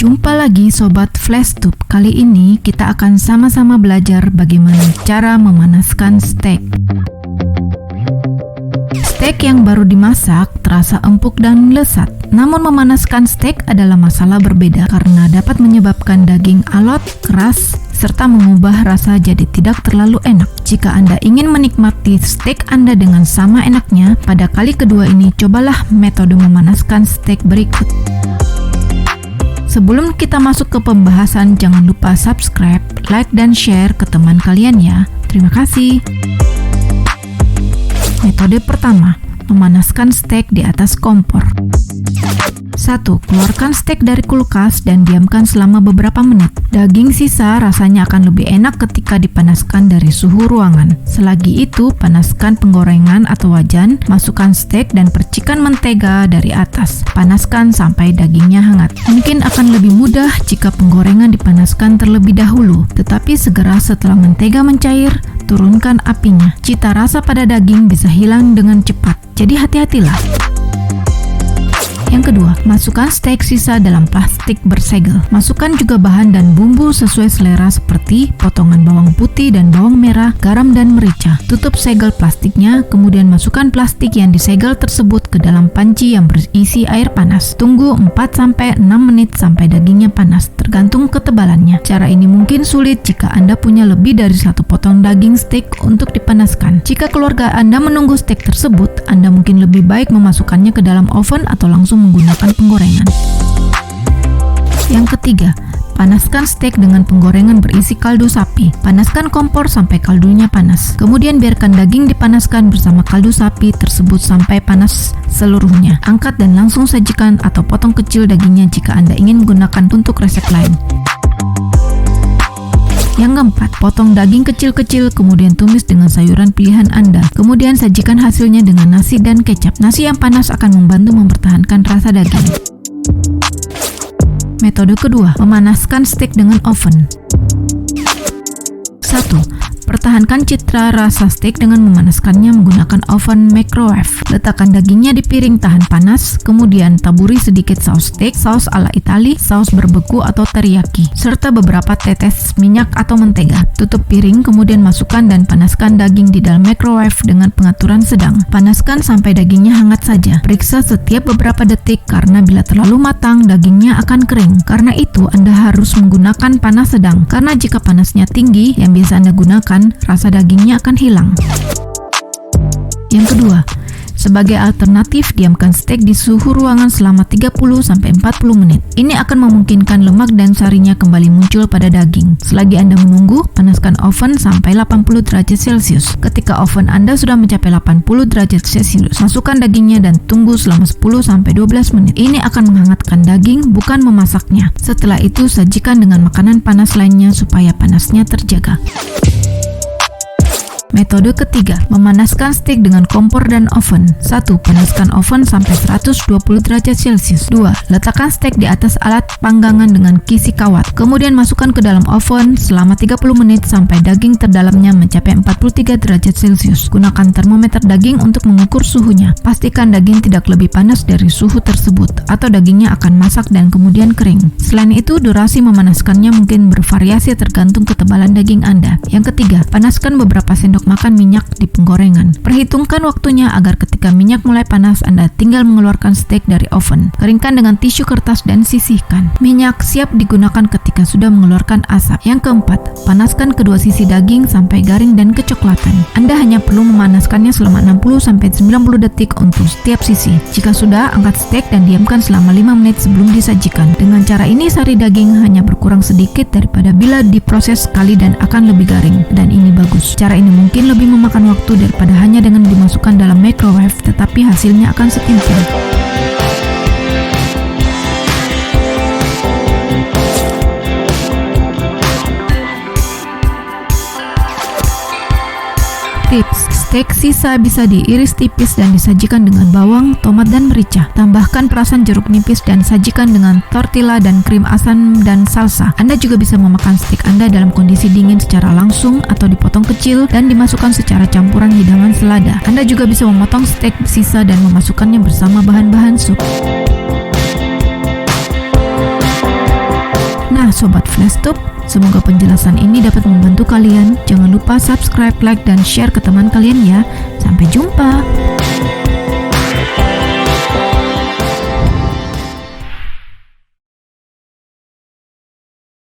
Jumpa lagi Sobat FlashTube. Kali ini kita akan sama-sama belajar bagaimana cara memanaskan steak. Steak yang baru dimasak terasa empuk dan lezat. Namun memanaskan steak adalah masalah berbeda karena dapat menyebabkan daging alot, keras, serta mengubah rasa jadi tidak terlalu enak. Jika Anda ingin menikmati steak Anda dengan sama enaknya, pada kali kedua ini cobalah metode memanaskan steak berikut. Sebelum kita masuk ke pembahasan, jangan lupa subscribe, like, dan share ke teman kalian ya. Terima kasih. Metode pertama, memanaskan steak di atas kompor. 1. Keluarkan steak dari kulkas dan diamkan selama beberapa menit. Daging sisa rasanya akan lebih enak ketika dipanaskan dari suhu ruangan. Selagi itu, panaskan penggorengan atau wajan, masukkan steak dan percikan mentega dari atas. Panaskan sampai dagingnya hangat. Mungkin akan lebih mudah jika penggorengan dipanaskan terlebih dahulu, tetapi segera setelah mentega mencair, turunkan apinya. Cita rasa pada daging bisa hilang dengan cepat, jadi hati-hatilah. Yang kedua, masukkan steak sisa dalam plastik bersegel. Masukkan juga bahan dan bumbu sesuai selera seperti potongan bawang putih dan bawang merah, garam dan merica. Tutup segel plastiknya, kemudian masukkan plastik yang disegel tersebut ke dalam panci yang berisi air panas. Tunggu 4-6 menit sampai dagingnya panas, tergantung ketebalannya. Cara ini mungkin sulit jika Anda punya lebih dari satu potong daging steak untuk dipanaskan. Jika keluarga Anda menunggu steak tersebut, Anda mungkin lebih baik memasukkannya ke dalam oven atau langsung menggunakan penggorengan. Yang ketiga, panaskan steak dengan penggorengan berisi kaldu sapi. Panaskan kompor sampai kaldunya panas. Kemudian biarkan daging dipanaskan bersama kaldu sapi tersebut sampai panas seluruhnya. Angkat dan langsung sajikan atau potong kecil dagingnya jika Anda ingin menggunakan untuk resep lain. Yang keempat, potong daging kecil-kecil kemudian tumis dengan sayuran pilihan Anda. Kemudian sajikan hasilnya dengan nasi dan kecap. Nasi yang panas akan membantu mempertahankan rasa daging. Metode kedua, memanaskan steak dengan oven. 1. Pertahankan citra rasa steak dengan memanaskannya menggunakan oven microwave. Letakkan dagingnya di piring tahan panas, kemudian taburi sedikit saus steak, saus ala Itali, saus berbeku atau teriyaki, serta beberapa tetes minyak atau mentega. Tutup piring, kemudian masukkan dan panaskan daging di dalam microwave dengan pengaturan sedang. Panaskan sampai dagingnya hangat saja. Periksa setiap beberapa detik karena bila terlalu matang, dagingnya akan kering. Karena itu, Anda harus menggunakan panas sedang. Karena jika panasnya tinggi, yang biasa Anda gunakan, rasa dagingnya akan hilang. Yang kedua, sebagai alternatif, diamkan steak di suhu ruangan selama 30-40 menit. Ini akan memungkinkan lemak dan sarinya kembali muncul pada daging. Selagi Anda menunggu, panaskan oven sampai 80 derajat Celcius. Ketika oven Anda sudah mencapai 80 derajat Celcius, masukkan dagingnya dan tunggu selama 10-12 menit. Ini akan menghangatkan daging, bukan memasaknya. Setelah itu, sajikan dengan makanan panas lainnya supaya panasnya terjaga. Metode ketiga, memanaskan steak dengan kompor dan oven. 1. Panaskan oven sampai 120 derajat Celcius. 2. Letakkan steak di atas alat panggangan dengan kisi kawat. Kemudian masukkan ke dalam oven selama 30 menit sampai daging terdalamnya mencapai 43 derajat Celcius. Gunakan termometer daging untuk mengukur suhunya. Pastikan daging tidak lebih panas dari suhu tersebut, atau dagingnya akan masak dan kemudian kering. Selain itu, durasi memanaskannya mungkin bervariasi tergantung ketebalan daging Anda. Yang ketiga, panaskan beberapa sendok makan minyak di penggorengan. Perhitungkan waktunya agar ketika minyak mulai panas, Anda tinggal mengeluarkan steak dari oven. Keringkan dengan tisu kertas dan sisihkan. Minyak siap digunakan ketika sudah mengeluarkan asap. Yang keempat, panaskan kedua sisi daging sampai garing dan kecoklatan. Anda hanya perlu memanaskannya selama 60-90 detik untuk setiap sisi. Jika sudah, angkat steak dan diamkan selama 5 menit sebelum disajikan. Dengan cara ini, sari daging hanya berkurang sedikit daripada bila diproses sekali dan akan lebih garing. Dan ini bagus. Cara ini mungkin lebih memakan waktu daripada hanya dengan dimasukkan dalam microwave, tetapi hasilnya akan setimpal. Tips, steak sisa bisa diiris tipis dan disajikan dengan bawang, tomat, dan merica. Tambahkan perasan jeruk nipis dan sajikan dengan tortilla dan krim asam dan salsa. Anda juga bisa memakan steak Anda dalam kondisi dingin secara langsung atau dipotong kecil dan dimasukkan secara campuran hidangan selada. Anda juga bisa memotong steak sisa dan memasukkannya bersama bahan-bahan sup. Nah Sobat Flashtube, semoga penjelasan ini dapat membantu kalian. Jangan lupa subscribe, like, dan share ke teman kalian ya. Sampai jumpa.